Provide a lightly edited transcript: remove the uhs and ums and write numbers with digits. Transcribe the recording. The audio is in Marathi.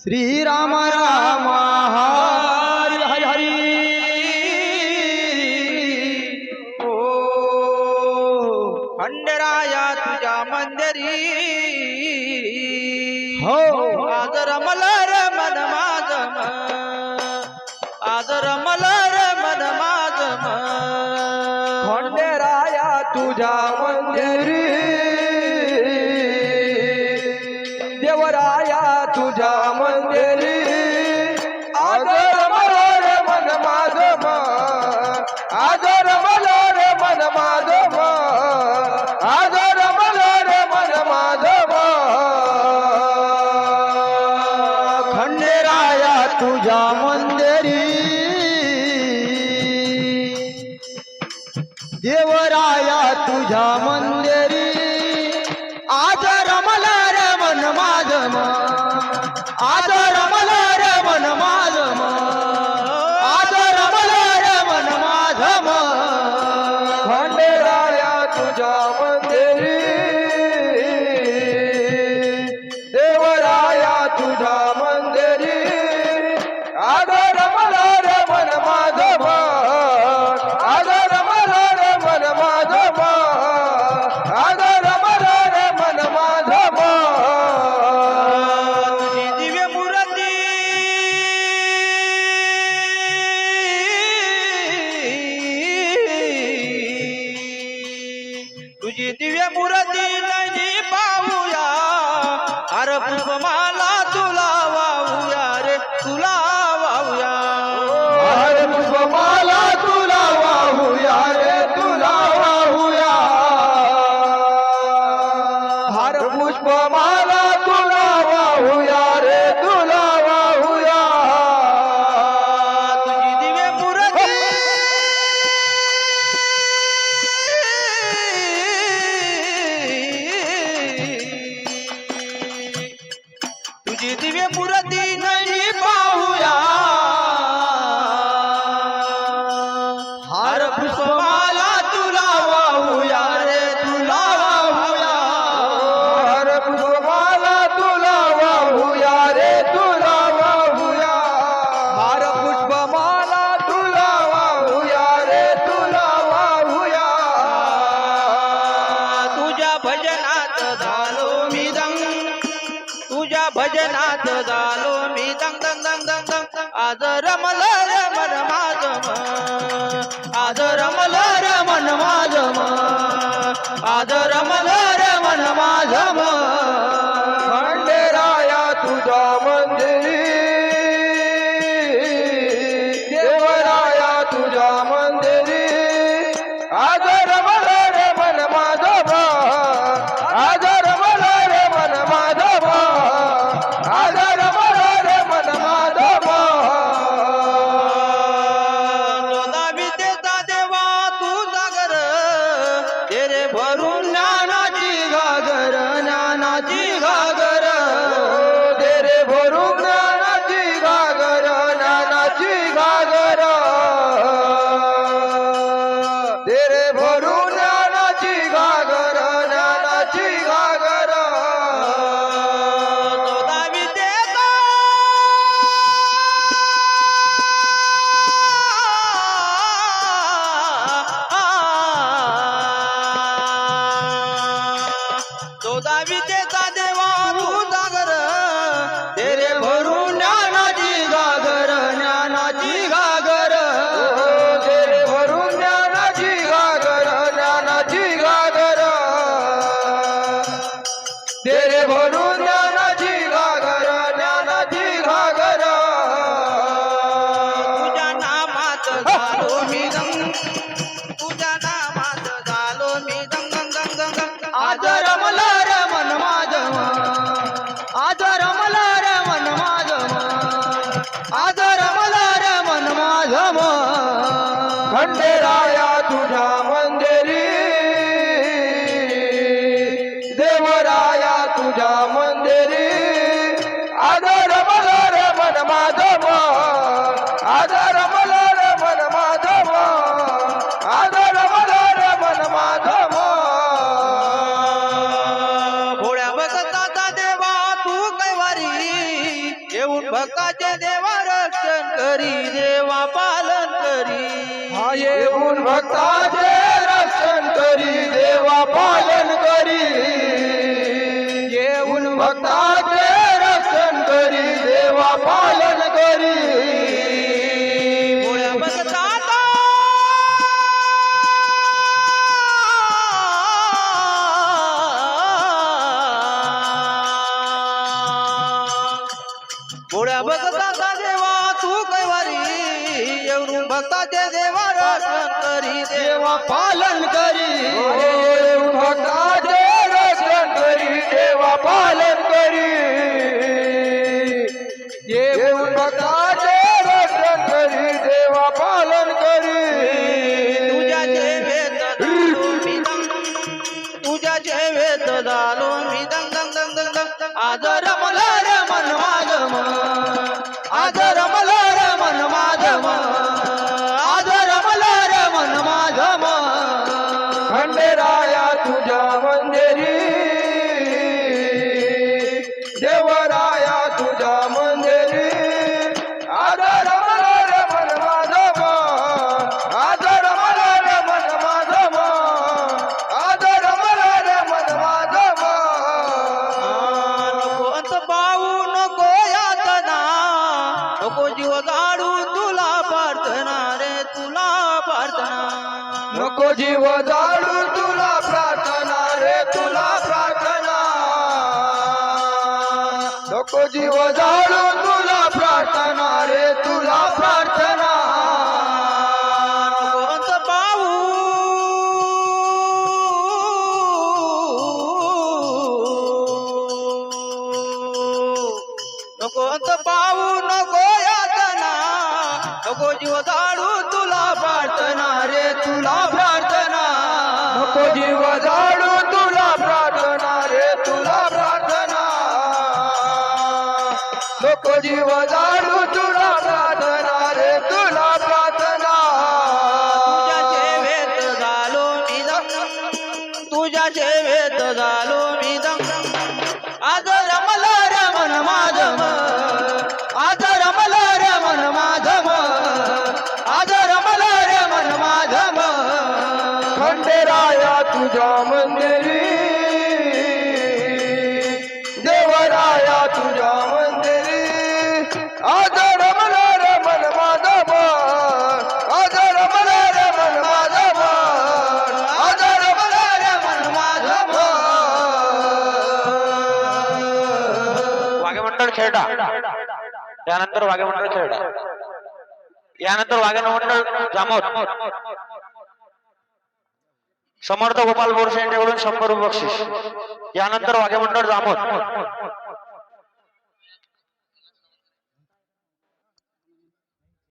श्रीराम राम हरी हरी हरी ओ खंडराया तुझ्या मंदिरी हो आज रमला रे मन माझं आज रमला रे मन माझं खंडेराया तुझ्या मंदिरी देवराया तुझ्या मंदिरी आज रमला रे मन माझं आज रमला रे मन माझं आज रमला रे मन माझं खंडेराया तुझ्या मंदिरी देवराया तुझ्या मंदिरी आज रमला रे मन माझं आज रमला रे मन माझं आज रमला रे मन माझं खंडेराया तुझ्या मंदिरी देवराया तुझ्या मंदिरी आज रमला रे मन माझं आज रमला रे मन माझं आज रमला रे मन माझं तुझी दिव्य मूर्ती तुझी दिव्य मूर्ती नाही पाहूया अर पुष्पमाला तुला वाहूया रे तुला वाहूया अरे पुष्पमाला तुला वाहूया रे तुला वाहूया हर पुष्पमाला तुला वाहूया रे तुला वाहूया तुझी दिव्य मूर्ती तुझी दिव्य मूर्ती नाही पाहूया हर पुष्पमाला तुला वाहूया रे तुला वाहूया हर पुष्पमाला तुला वाहूया रे तुला वाहूया हर पुष्पमाला तुला वाहूया रे तुला वाहूया तुझ्या भजनात झालो मी दंग तुझ्या भजनात झालो मी दंग दंग दंग दंग दंग आज रमलं रे मन माझं आज रमलं रे मन माझं आज रमलं रे मन माझं खंडेराया तुझ्या मंदिरी देवराया तुझ्या मंदिरी आज रमला रे मन माझं आज रमला रे मन माझं आज रमला रे मन माझं चोदा विद्येचा देवा तू जागर तेरे भरून ज्ञानाची घागर ज्ञानाची घागर तेरे भरून ज्ञानाची घागर ज्ञानाची घागर तेरे भरून ज्ञानाची घागर ज्ञानाची घागर चोदा विद्येचा चोदा विद्येचा देवा तू जागर तेरे भरून ज्ञानाची घागर ज्ञानाची घागर तेरे भरून ज्ञानाची घागर ज्ञानाची घागर तेरे भरून ज्ञानाची घागर ज्ञानाची घागर तुझ्या नामात झालो मी दंग तुझ्या नामात झालो मी दंग दंग दंग दंग दंग आज रमला रे मन माझं आज रमला रे मन माझं आज रमला रे मन माझं खंडेराया तुझ्या मंदिरी देवराया तुझ्या मंदिरी आज रमला रे मन माझं आज रमला रे मन माझं आज रमला रे मन माझं भोळ्या भगताचा देवा तू कैवारी भक्ताचे देवा रक्षण करी देवा पालन करी हा येऊन भक्ताचे रक्षण करी देवा पालन करी येऊन भक्ताचे रक्षण करी देवा पालन करी भोळ्या भक्ताचा भोळ्या भक्ताचा देवा तू कैवारी येऊन भक्ताचे देवा रक्षण करी देवा पालन करी येऊन भक्ताचे रक्षण करी देवा पालन करी येऊन भक्ताचे रक्षण करी देवा पालन करी तुझ्या जेवेत झालो मी दंग तुझ्या जेवेत झालो मी दंग दंग दंग दंग दंग आज रमला रे मन माझं आज रमला रे मन माझं आज रमला रे मन माझं खंडेराया तुझ्या मंदिरी देवराया तुझ्या मंदिरी आज रमला रे मन माझं आज रमला रे मन माझं आज रमला रे मन माझं नको अंत पाहू नको यातना नको जीव जाडू तुला प्रार्थना रे तुला प्रार्थना नको जीव जाडू तुला प्रार्थना रे तुला प्रार्थना नको जीव जाडू तुला प्रार्थना रे तुला प्रार्थना नको अंत पाहू नको अंत पाहू नको यातना नको जीव जाडू तुला प्रार्थना रे तुला प्रार्थना नको जीव जाडू तुला प्रार्थना रे तुला प्रार्थना नको जीव जाडू तुला प्रार्थना रे तुला प्रार्थना तुझ्या जेवेत झालो मी दंग तुझ्या जेवेत झालो मी दंग आज रमला रे मन माझं आज रमला रे मन माझं आज रमला रे मन माझं खंडेराया तुझ्या मंदिरी देवराया तुझ्या मंदिरी आज रमला रे मन माझं आज रमला रे मन माझं आज रमला रे मन माझं वाघेमंडळ खेळडा त्यानंतर वाघेमंडळ खेळडा यानंतर वाघेमंडळ जामोद समर्थ गोपाल बोरसे यांच्याकडून 100 रुपये बक्षीस यानंतर वाघेमंडळ जामोद